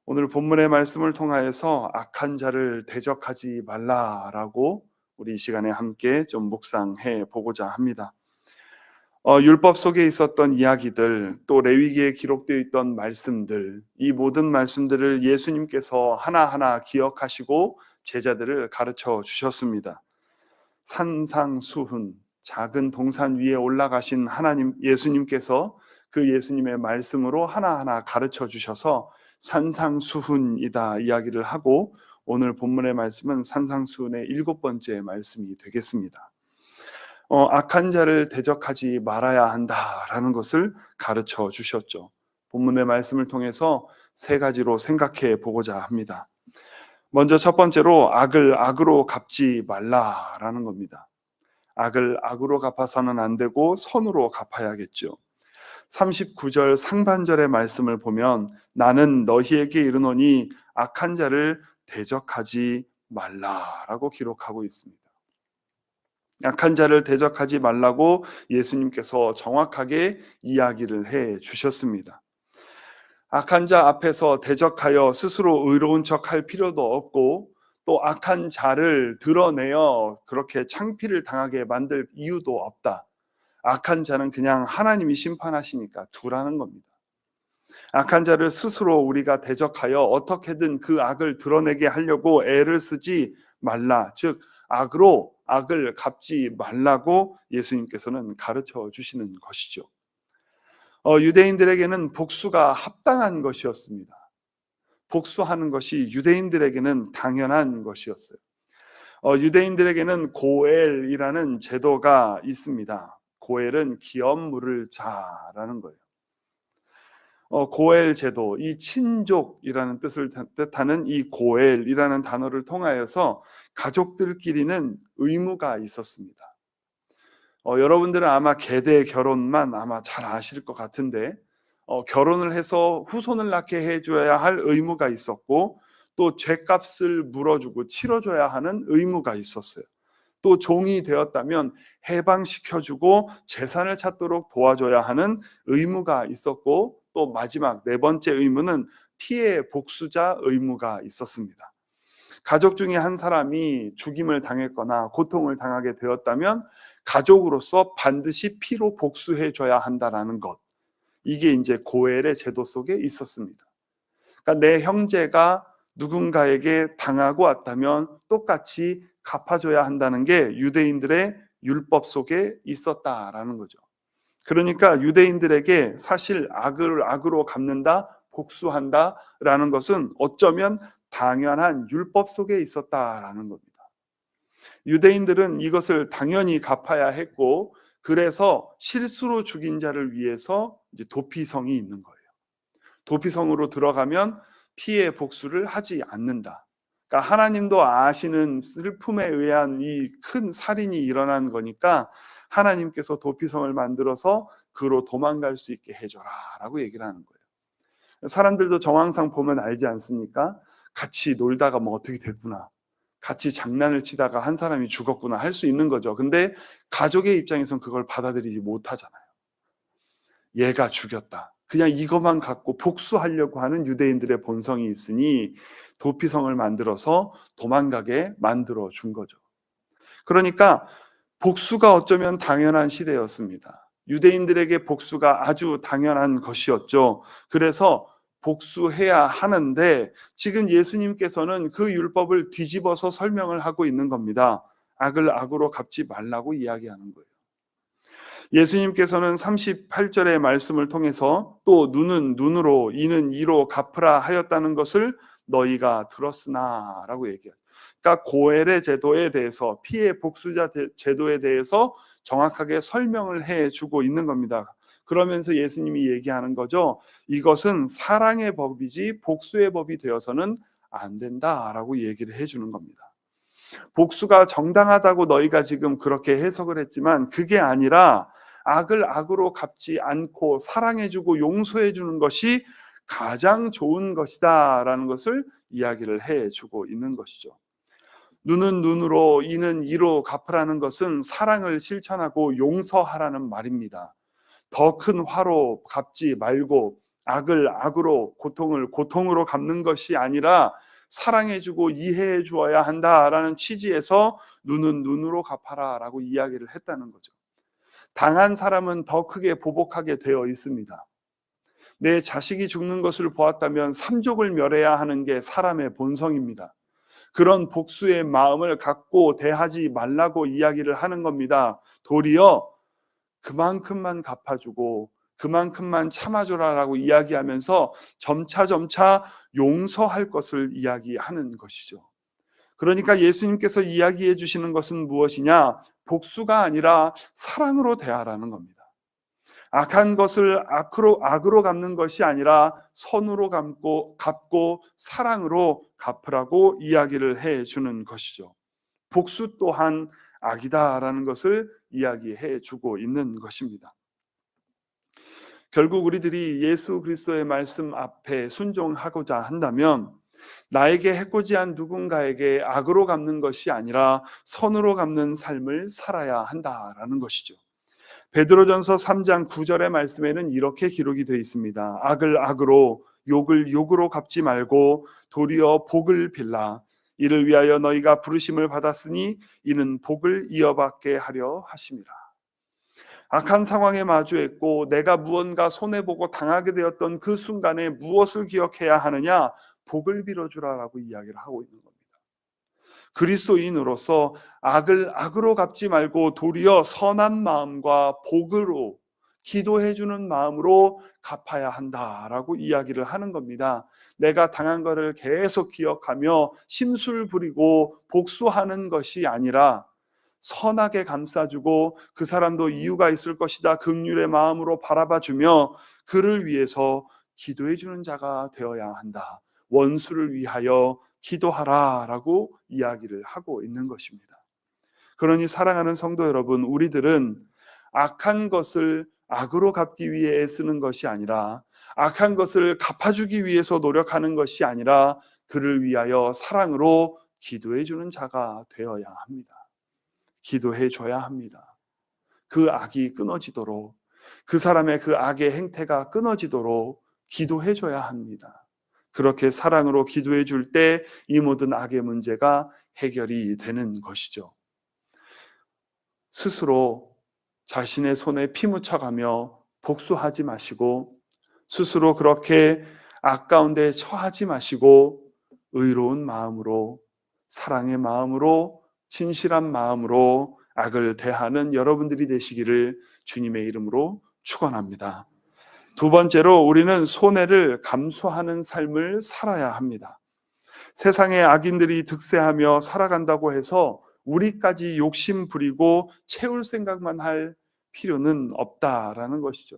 오늘 본문의 말씀을 통하여서 악한 자를 대적하지 말라라고 우리 이 시간에 함께 좀 묵상해 보고자 합니다. 율법 속에 있었던 이야기들, 또 레위기에 기록되어 있던 말씀들, 이 모든 말씀들을 예수님께서 하나하나 기억하시고 제자들을 가르쳐 주셨습니다. 산상수훈, 작은 동산 위에 올라가신 하나님 예수님께서 그 예수님의 말씀으로 하나하나 가르쳐 주셔서 산상수훈이다 이야기를 하고, 오늘 본문의 말씀은 산상수훈의 7번째 말씀이 되겠습니다. 악한 자를 대적하지 말아야 한다라는 것을 가르쳐 주셨죠. 본문의 말씀을 통해서 세 가지로 생각해 보고자 합니다. 먼저 첫 번째로 악을 악으로 갚지 말라라는 겁니다. 악을 악으로 갚아서는 안 되고 선으로 갚아야겠죠. 39절 상반절의 말씀을 보면 나는 너희에게 이르노니 악한 자를 대적하지 말라라고 기록하고 있습니다. 약한 자를 대적하지 말라고 예수님께서 정확하게 이야기를 해 주셨습니다. 악한 자 앞에서 대적하여 스스로 의로운 척할 필요도 없고, 또 악한 자를 드러내어 그렇게 창피를 당하게 만들 이유도 없다. 악한 자는 그냥 하나님이 심판하시니까 두라는 겁니다. 악한 자를 스스로 우리가 대적하여 어떻게든 그 악을 드러내게 하려고 애를 쓰지 말라. 즉 악으로 악을 갚지 말라고 예수님께서는 가르쳐 주시는 것이죠. 유대인들에게는 복수가 합당한 것이었습니다. 복수하는 것이 유대인들에게는 당연한 것이었어요. 유대인들에게는 고엘이라는 제도가 있습니다. 고엘은 기업 물을 자라는 거예요. 고엘 제도, 이 친족이라는 뜻을 뜻하는 이 고엘이라는 단어를 통하여서 가족들끼리는 의무가 있었습니다. 여러분들은 아마 계대 결혼만 아마 잘 아실 것 같은데, 결혼을 해서 후손을 낳게 해줘야 할 의무가 있었고, 또 죗값을 물어주고 치러줘야 하는 의무가 있었어요. 또 종이 되었다면 해방시켜주고 재산을 찾도록 도와줘야 하는 의무가 있었고, 또 마지막 네 번째 의무는 피해 복수자 의무가 있었습니다. 가족 중에 한 사람이 죽임을 당했거나 고통을 당하게 되었다면 가족으로서 반드시 피로 복수해 줘야 한다는 것, 이게 이제 고엘의 제도 속에 있었습니다. 그러니까 내 형제가 누군가에게 당하고 왔다면 똑같이 갚아줘야 한다는 게 유대인들의 율법 속에 있었다라는 거죠. 그러니까 유대인들에게 사실 악을 악으로 갚는다, 복수한다라는 것은 어쩌면 당연한 율법 속에 있었다라는 겁니다. 유대인들은 이것을 당연히 갚아야 했고, 그래서 실수로 죽인 자를 위해서 이제 도피성이 있는 거예요. 도피성으로 들어가면 피해 복수를 하지 않는다. 그러니까 하나님도 아시는 슬픔에 의한 이 큰 살인이 일어난 거니까 하나님께서 도피성을 만들어서 그로 도망갈 수 있게 해줘라 라고 얘기를 하는 거예요. 사람들도 정황상 보면 알지 않습니까? 같이 놀다가 뭐 어떻게 됐구나, 같이 장난을 치다가 한 사람이 죽었구나 할 수 있는 거죠. 근데 가족의 입장에선 그걸 받아들이지 못하잖아요. 얘가 죽였다, 그냥 이것만 갖고 복수하려고 하는 유대인들의 본성이 있으니 도피성을 만들어서 도망가게 만들어 준 거죠. 그러니까 복수가 어쩌면 당연한 시대였습니다. 유대인들에게 복수가 아주 당연한 것이었죠. 그래서 복수해야 하는데 지금 예수님께서는 그 율법을 뒤집어서 설명을 하고 있는 겁니다. 악을 악으로 갚지 말라고 이야기하는 거예요. 예수님께서는 38절의 말씀을 통해서 또 눈은 눈으로 이는 이로 갚으라 하였다는 것을 너희가 들었으나 라고 얘기해요. 그러니까 고엘의 제도에 대해서, 피해 복수자 제도에 대해서 정확하게 설명을 해주고 있는 겁니다. 그러면서 예수님이 얘기하는 거죠. 이것은 사랑의 법이지 복수의 법이 되어서는 안 된다라고 얘기를 해주는 겁니다. 복수가 정당하다고 너희가 지금 그렇게 해석을 했지만 그게 아니라 악을 악으로 갚지 않고 사랑해주고 용서해주는 것이 가장 좋은 것이다 라는 것을 이야기를 해주고 있는 것이죠. 눈은 눈으로 이는 이로 갚으라는 것은 사랑을 실천하고 용서하라는 말입니다. 더 큰 화로 갚지 말고 악을 악으로, 고통을 고통으로 갚는 것이 아니라 사랑해주고 이해해 주어야 한다라는 취지에서 눈은 눈으로 갚아라라고 이야기를 했다는 거죠. 당한 사람은 더 크게 보복하게 되어 있습니다. 내 자식이 죽는 것을 보았다면 삼족을 멸해야 하는 게 사람의 본성입니다. 그런 복수의 마음을 갖고 대하지 말라고 이야기를 하는 겁니다. 도리어 그만큼만 갚아주고 그만큼만 참아줘라라고 이야기하면서 점차 용서할 것을 이야기하는 것이죠. 그러니까 예수님께서 이야기해 주시는 것은 무엇이냐? 복수가 아니라 사랑으로 대하라는 겁니다. 악한 것을 악으로 갚는 것이 아니라 선으로 갚고 사랑으로 갚으라고 이야기를 해 주는 것이죠. 복수 또한 악이다라는 것을 이야기해 주고 있는 것입니다. 결국 우리들이 예수 그리스도의 말씀 앞에 순종하고자 한다면 나에게 해코지한 누군가에게 악으로 갚는 것이 아니라 선으로 갚는 삶을 살아야 한다라는 것이죠. 베드로전서 3장 9절의 말씀에는 이렇게 기록이 되어 있습니다. 악을 악으로 욕을 욕으로 갚지 말고 도리어 복을 빌라. 이를 위하여 너희가 부르심을 받았으니 이는 복을 이어받게 하려 하심이라. 악한 상황에 마주했고 내가 무언가 손해보고 당하게 되었던 그 순간에 무엇을 기억해야 하느냐? 복을 빌어주라라고 이야기를 하고 있는 겁니다. 그리스도인으로서 악을 악으로 갚지 말고 도리어 선한 마음과 복으로 기도해주는 마음으로 갚아야 한다라고 이야기를 하는 겁니다. 내가 당한 것을 계속 기억하며 심술 부리고 복수하는 것이 아니라 선하게 감싸주고 그 사람도 이유가 있을 것이다 긍휼의 마음으로 바라봐주며 그를 위해서 기도해주는 자가 되어야 한다. 원수를 위하여 기도하라라고 이야기를 하고 있는 것입니다. 그러니 사랑하는 성도 여러분, 우리들은 악한 것을 악으로 갚기 위해 애쓰는 것이 아니라 악한 것을 갚아주기 위해서 노력하는 것이 아니라 그를 위하여 사랑으로 기도해주는 자가 되어야 합니다. 기도해줘야 합니다. 그 악이 끊어지도록, 그 사람의 그 악의 행태가 끊어지도록 기도해줘야 합니다. 그렇게 사랑으로 기도해 줄 때 이 모든 악의 문제가 해결이 되는 것이죠. 스스로 자신의 손에 피 묻혀가며 복수하지 마시고 스스로 그렇게 악 가운데 처하지 마시고 의로운 마음으로 사랑의 마음으로 진실한 마음으로 악을 대하는 여러분들이 되시기를 주님의 이름으로 축원합니다. 두 번째로 우리는 손해를 감수하는 삶을 살아야 합니다. 세상의 악인들이 득세하며 살아간다고 해서 우리까지 욕심 부리고 채울 생각만 할 필요는 없다라는 것이죠.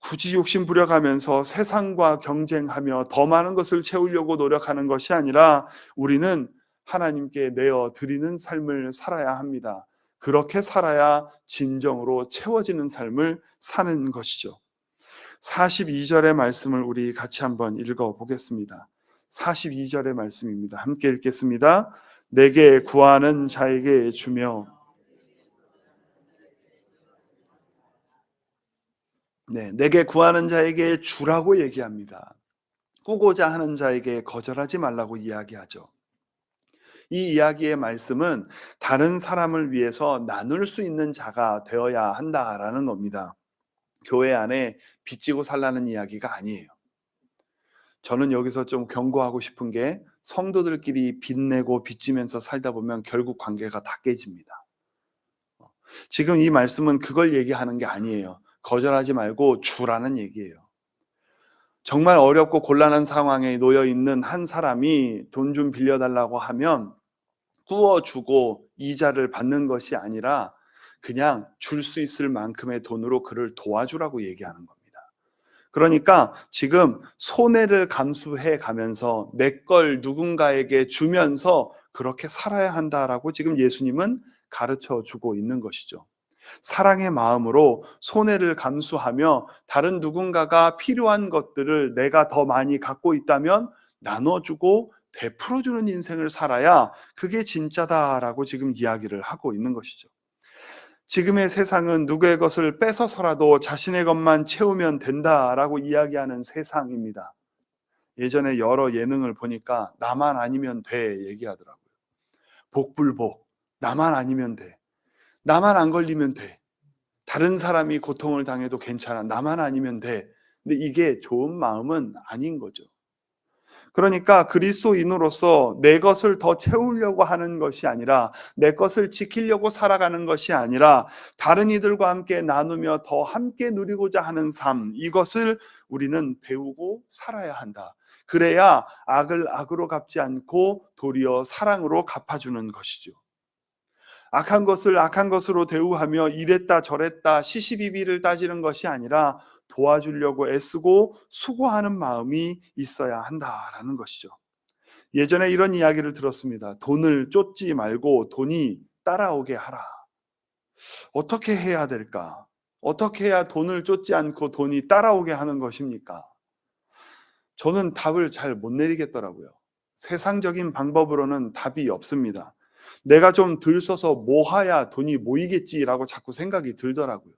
굳이 욕심 부려가면서 세상과 경쟁하며 더 많은 것을 채우려고 노력하는 것이 아니라 우리는 하나님께 내어 드리는 삶을 살아야 합니다. 그렇게 살아야 진정으로 채워지는 삶을 사는 것이죠. 42절의 말씀을 우리 같이 한번 읽어보겠습니다. 42절의 말씀입니다. 함께 읽겠습니다. 내게 구하는 자에게 주며 내게 구하는 자에게 주라고 얘기합니다. 꾸고자 하는 자에게 거절하지 말라고 이야기하죠. 이 이야기의 말씀은 다른 사람을 위해서 나눌 수 있는 자가 되어야 한다라는 겁니다. 교회 안에 빚지고 살라는 이야기가 아니에요. 저는 여기서 좀 경고하고 싶은 게 성도들끼리 빚내고 빚지면서 살다 보면 결국 관계가 다 깨집니다. 지금 이 말씀은 그걸 얘기하는 게 아니에요. 거절하지 말고 주라는 얘기예요. 정말 어렵고 곤란한 상황에 놓여 있는 한 사람이 돈 좀 빌려달라고 하면 꾸어주고 이자를 받는 것이 아니라 그냥 줄 수 있을 만큼의 돈으로 그를 도와주라고 얘기하는 겁니다. 그러니까 지금 손해를 감수해 가면서 내 걸 누군가에게 주면서 그렇게 살아야 한다라고 지금 예수님은 가르쳐 주고 있는 것이죠. 사랑의 마음으로 손해를 감수하며 다른 누군가가 필요한 것들을 내가 더 많이 갖고 있다면 나눠주고 베풀어주는 인생을 살아야 그게 진짜다라고 지금 이야기를 하고 있는 것이죠. 지금의 세상은 누구의 것을 뺏어서라도 자신의 것만 채우면 된다라고 이야기하는 세상입니다. 예전에 여러 예능을 보니까 나만 아니면 돼 얘기하더라고요. 복불복, 나만 아니면 돼. 나만 안 걸리면 돼. 다른 사람이 고통을 당해도 괜찮아. 나만 아니면 돼. 근데 이게 좋은 마음은 아닌 거죠. 그러니까 그리스도인으로서 내 것을 더 채우려고 하는 것이 아니라, 내 것을 지키려고 살아가는 것이 아니라, 다른 이들과 함께 나누며 더 함께 누리고자 하는 삶, 이것을 우리는 배우고 살아야 한다. 그래야 악을 악으로 갚지 않고 도리어 사랑으로 갚아주는 것이죠. 악한 것을 악한 것으로 대우하며 이랬다 저랬다 시시비비를 따지는 것이 아니라, 도와주려고 애쓰고 수고하는 마음이 있어야 한다라는 것이죠. 예전에 이런 이야기를 들었습니다. 돈을 쫓지 말고 돈이 따라오게 하라. 어떻게 해야 될까? 어떻게 해야 돈을 쫓지 않고 돈이 따라오게 하는 것입니까? 저는 답을 잘 못 내리겠더라고요. 세상적인 방법으로는 답이 없습니다. 내가 좀 들써서 모아야 돈이 모이겠지라고 자꾸 생각이 들더라고요.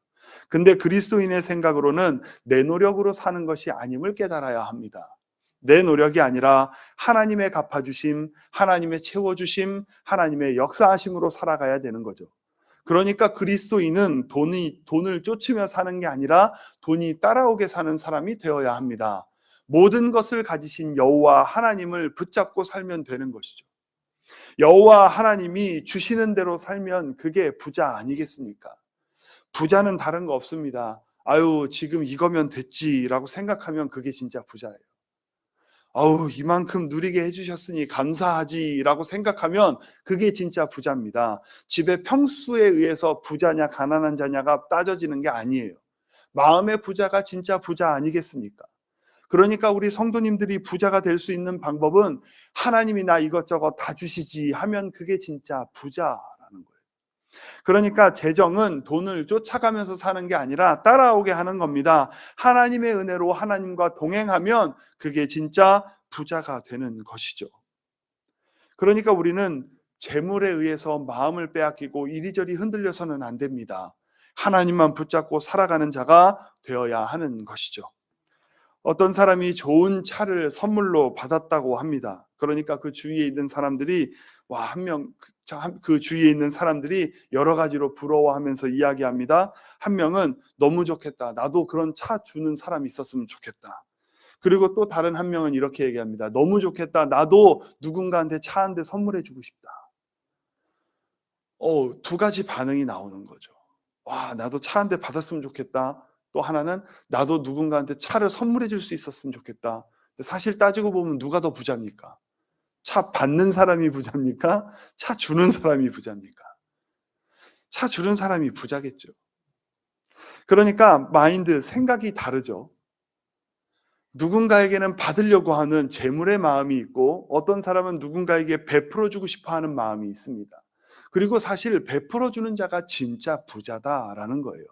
근데 그리스도인의 생각으로는 내 노력으로 사는 것이 아님을 깨달아야 합니다. 내 노력이 아니라 하나님의 갚아주심, 하나님의 채워주심, 하나님의 역사하심으로 살아가야 되는 거죠. 그러니까 그리스도인은 돈을 쫓으며 사는 게 아니라 돈이 따라오게 사는 사람이 되어야 합니다. 모든 것을 가지신 여호와 하나님을 붙잡고 살면 되는 것이죠. 여호와 하나님이 주시는 대로 살면 그게 부자 아니겠습니까? 부자는 다른 거 없습니다. 아유, 지금 이거면 됐지라고 생각하면 그게 진짜 부자예요. 아우, 이만큼 누리게 해주셨으니 감사하지라고 생각하면 그게 진짜 부자입니다. 집의 평수에 의해서 부자냐 가난한 자냐가 따져지는 게 아니에요. 마음의 부자가 진짜 부자 아니겠습니까? 그러니까 우리 성도님들이 부자가 될 수 있는 방법은, 하나님이 나 이것저것 다 주시지 하면 그게 진짜 부자라는 거예요. 그러니까 재정은 돈을 쫓아가면서 사는 게 아니라 따라오게 하는 겁니다. 하나님의 은혜로 하나님과 동행하면 그게 진짜 부자가 되는 것이죠. 그러니까 우리는 재물에 의해서 마음을 빼앗기고 이리저리 흔들려서는 안 됩니다. 하나님만 붙잡고 살아가는 자가 되어야 하는 것이죠. 어떤 사람이 좋은 차를 선물로 받았다고 합니다. 그러니까 그 주위에 있는 사람들이 그 주위에 있는 사람들이 여러 가지로 부러워하면서 이야기합니다. 한 명은 너무 좋겠다. 나도 그런 차 주는 사람이 있었으면 좋겠다. 그리고 또 다른 한 명은 이렇게 얘기합니다. 너무 좋겠다. 나도 누군가한테 차 한 대 선물해 주고 싶다. 두 가지 반응이 나오는 거죠. 와, 나도 차 한 대 받았으면 좋겠다. 또 하나는 나도 누군가한테 차를 선물해 줄 수 있었으면 좋겠다. 근데 사실 따지고 보면 누가 더 부자입니까? 차 받는 사람이 부자입니까? 차 주는 사람이 부자입니까? 차 주는 사람이 부자겠죠. 그러니까 생각이 다르죠. 누군가에게는 받으려고 하는 재물의 마음이 있고, 어떤 사람은 누군가에게 베풀어 주고 싶어 하는 마음이 있습니다. 그리고 사실 베풀어 주는 자가 진짜 부자다라는 거예요.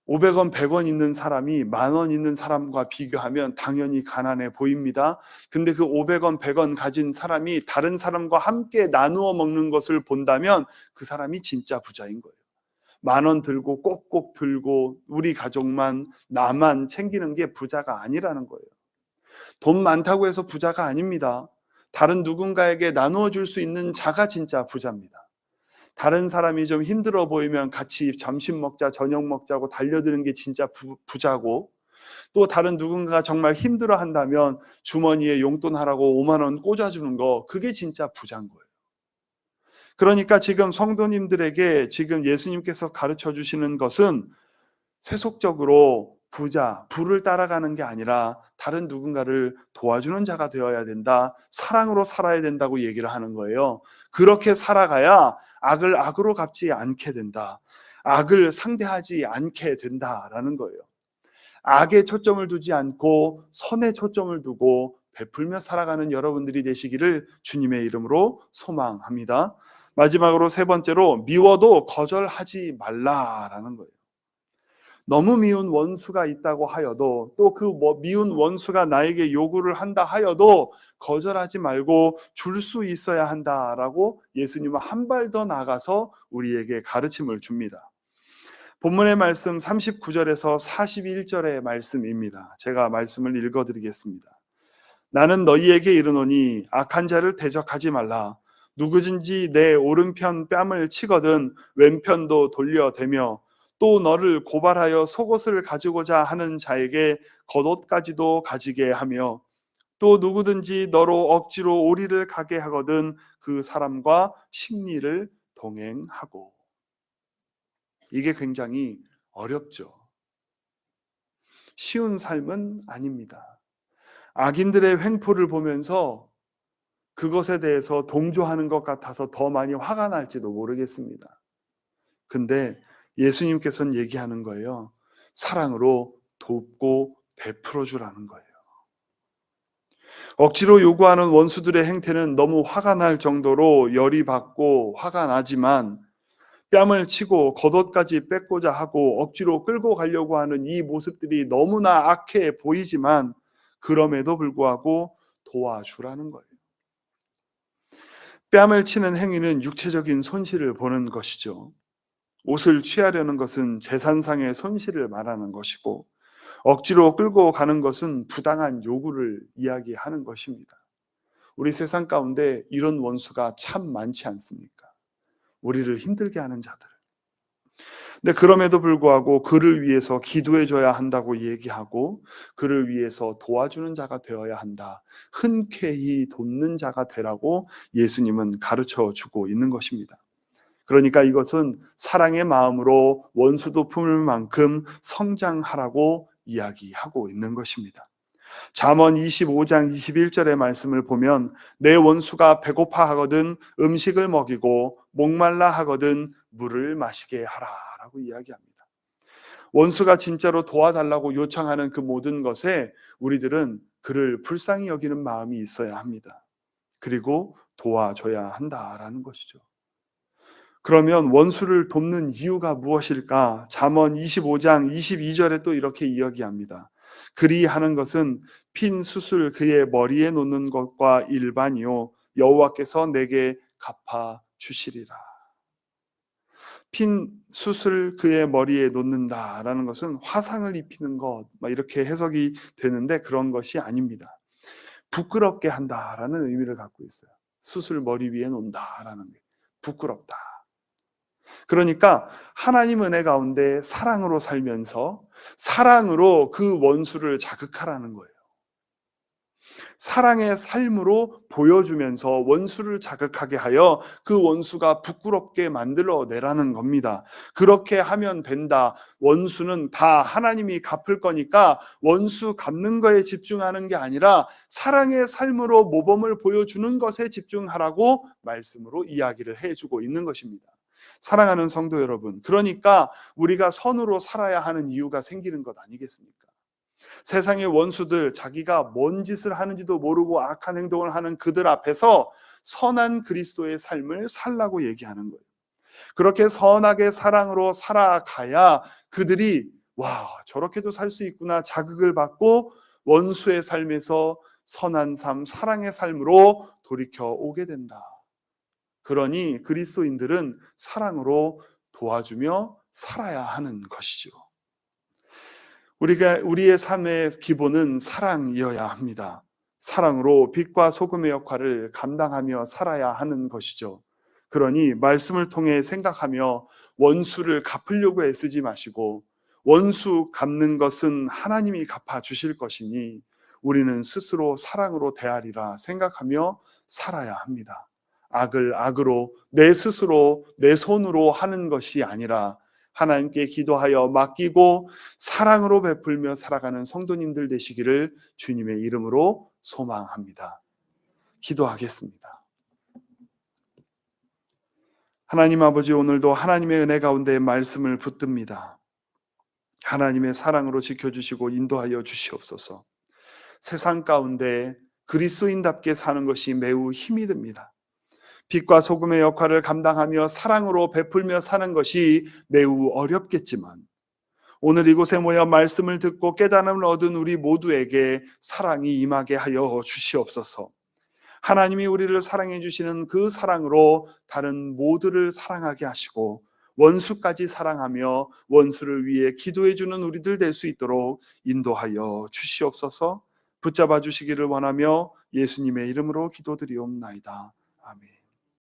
500원, 100원 있는 사람이 10,000원 있는 사람과 비교하면 당연히 가난해 보입니다. 근데 그 500원, 100원 가진 사람이 다른 사람과 함께 나누어 먹는 것을 본다면 그 사람이 진짜 부자인 거예요. 10,000원 들고 꼭꼭 들고 우리 가족만, 나만 챙기는 게 부자가 아니라는 거예요. 돈 많다고 해서 부자가 아닙니다. 다른 누군가에게 나누어 줄 수 있는 자가 진짜 부자입니다. 다른 사람이 좀 힘들어 보이면 같이 점심 먹자, 저녁 먹자고 달려드는 게 진짜 부자고, 또 다른 누군가가 정말 힘들어 한다면 주머니에 용돈 하라고 5만 원 꽂아주는 거, 그게 진짜 부자인 거예요. 그러니까 지금 성도님들에게 지금 예수님께서 가르쳐 주시는 것은 세속적으로 부를 따라가는 게 아니라 다른 누군가를 도와주는 자가 되어야 된다. 사랑으로 살아야 된다고 얘기를 하는 거예요. 그렇게 살아가야 악을 악으로 갚지 않게 된다. 악을 상대하지 않게 된다라는 거예요. 악에 초점을 두지 않고 선에 초점을 두고 베풀며 살아가는 여러분들이 되시기를 주님의 이름으로 소망합니다. 마지막으로 세 번째로, 미워도 거절하지 말라라는 거예요. 너무 미운 원수가 있다고 하여도, 또 그 미운 원수가 나에게 요구를 한다 하여도 거절하지 말고 줄 수 있어야 한다라고 예수님은 한 발 더 나가서 우리에게 가르침을 줍니다. 본문의 말씀 39절에서 41절의 말씀입니다. 제가 말씀을 읽어드리겠습니다. 나는 너희에게 이르노니 악한 자를 대적하지 말라. 누구든지 내 오른편 뺨을 치거든 왼편도 돌려대며 또 너를 고발하여 속옷을 가지고자 하는 자에게 겉옷까지도 가지게 하며 또 누구든지 너로 억지로 오리를 가게 하거든 그 사람과 식리를 동행하고. 이게 굉장히 어렵죠. 쉬운 삶은 아닙니다. 악인들의 횡포를 보면서 그것에 대해서 동조하는 것 같아서 더 많이 화가 날지도 모르겠습니다. 근데 예수님께서는 얘기하는 거예요. 사랑으로 돕고 베풀어 주라는 거예요. 억지로 요구하는 원수들의 행태는 너무 화가 날 정도로 열이 받고 화가 나지만, 뺨을 치고 겉옷까지 뺏고자 하고 억지로 끌고 가려고 하는 이 모습들이 너무나 악해 보이지만 그럼에도 불구하고 도와주라는 거예요. 뺨을 치는 행위는 육체적인 손실을 보는 것이죠. 옷을 취하려는 것은 재산상의 손실을 말하는 것이고, 억지로 끌고 가는 것은 부당한 요구를 이야기하는 것입니다. 우리 세상 가운데 이런 원수가 참 많지 않습니까? 우리를 힘들게 하는 자들. 근데 그럼에도 불구하고 그를 위해서 기도해 줘야 한다고 얘기하고, 그를 위해서 도와주는 자가 되어야 한다. 흔쾌히 돕는 자가 되라고 예수님은 가르쳐 주고 있는 것입니다. 그러니까 이것은 사랑의 마음으로 원수도 품을 만큼 성장하라고 이야기하고 있는 것입니다. 잠언 25장 21절의 말씀을 보면 내 원수가 배고파 하거든 음식을 먹이고 목말라 하거든 물을 마시게 하라라고 이야기합니다. 원수가 진짜로 도와달라고 요청하는 그 모든 것에 우리들은 그를 불쌍히 여기는 마음이 있어야 합니다. 그리고 도와줘야 한다라는 것이죠. 그러면 원수를 돕는 이유가 무엇일까? 잠언 25장 22절에 또 이렇게 이야기합니다. 그리하는 것은 핀 숯을 그의 머리에 놓는 것과 일반이요 여호와께서 내게 갚아 주시리라. 핀 숯을 그의 머리에 놓는다라는 것은 화상을 입히는 것, 이렇게 해석이 되는데 그런 것이 아닙니다. 부끄럽게 한다라는 의미를 갖고 있어요. 숯을 머리 위에 놓는다라는 게 부끄럽다. 그러니까 하나님 은혜 가운데 사랑으로 살면서 사랑으로 그 원수를 자극하라는 거예요. 사랑의 삶으로 보여주면서 원수를 자극하게 하여 그 원수가 부끄럽게 만들어내라는 겁니다. 그렇게 하면 된다. 원수는 다 하나님이 갚을 거니까 원수 갚는 거에 집중하는 게 아니라 사랑의 삶으로 모범을 보여주는 것에 집중하라고 말씀으로 이야기를 해주고 있는 것입니다. 사랑하는 성도 여러분, 그러니까 우리가 선으로 살아야 하는 이유가 생기는 것 아니겠습니까? 세상의 원수들, 자기가 뭔 짓을 하는지도 모르고 악한 행동을 하는 그들 앞에서 선한 그리스도의 삶을 살라고 얘기하는 거예요. 그렇게 선하게 사랑으로 살아가야 그들이 와, 저렇게도 살 수 있구나 자극을 받고 원수의 삶에서 선한 삶, 사랑의 삶으로 돌이켜 오게 된다. 그러니 그리스도인들은 사랑으로 도와주며 살아야 하는 것이죠. 우리의 삶의 기본은 사랑이어야 합니다. 사랑으로 빛과 소금의 역할을 감당하며 살아야 하는 것이죠. 그러니 말씀을 통해 생각하며 원수를 갚으려고 애쓰지 마시고, 원수 갚는 것은 하나님이 갚아 주실 것이니 우리는 스스로 사랑으로 대하리라 생각하며 살아야 합니다. 악을 악으로 내 스스로 내 손으로 하는 것이 아니라 하나님께 기도하여 맡기고 사랑으로 베풀며 살아가는 성도님들 되시기를 주님의 이름으로 소망합니다. 기도하겠습니다. 하나님 아버지, 오늘도 하나님의 은혜 가운데 말씀을 붙듭니다. 하나님의 사랑으로 지켜주시고 인도하여 주시옵소서. 세상 가운데 그리스도인답게 사는 것이 매우 힘이 듭니다. 빛과 소금의 역할을 감당하며 사랑으로 베풀며 사는 것이 매우 어렵겠지만 오늘 이곳에 모여 말씀을 듣고 깨달음을 얻은 우리 모두에게 사랑이 임하게 하여 주시옵소서. 하나님이 우리를 사랑해 주시는 그 사랑으로 다른 모두를 사랑하게 하시고 원수까지 사랑하며 원수를 위해 기도해 주는 우리들 될 수 있도록 인도하여 주시옵소서. 붙잡아 주시기를 원하며 예수님의 이름으로 기도드리옵나이다. 아멘.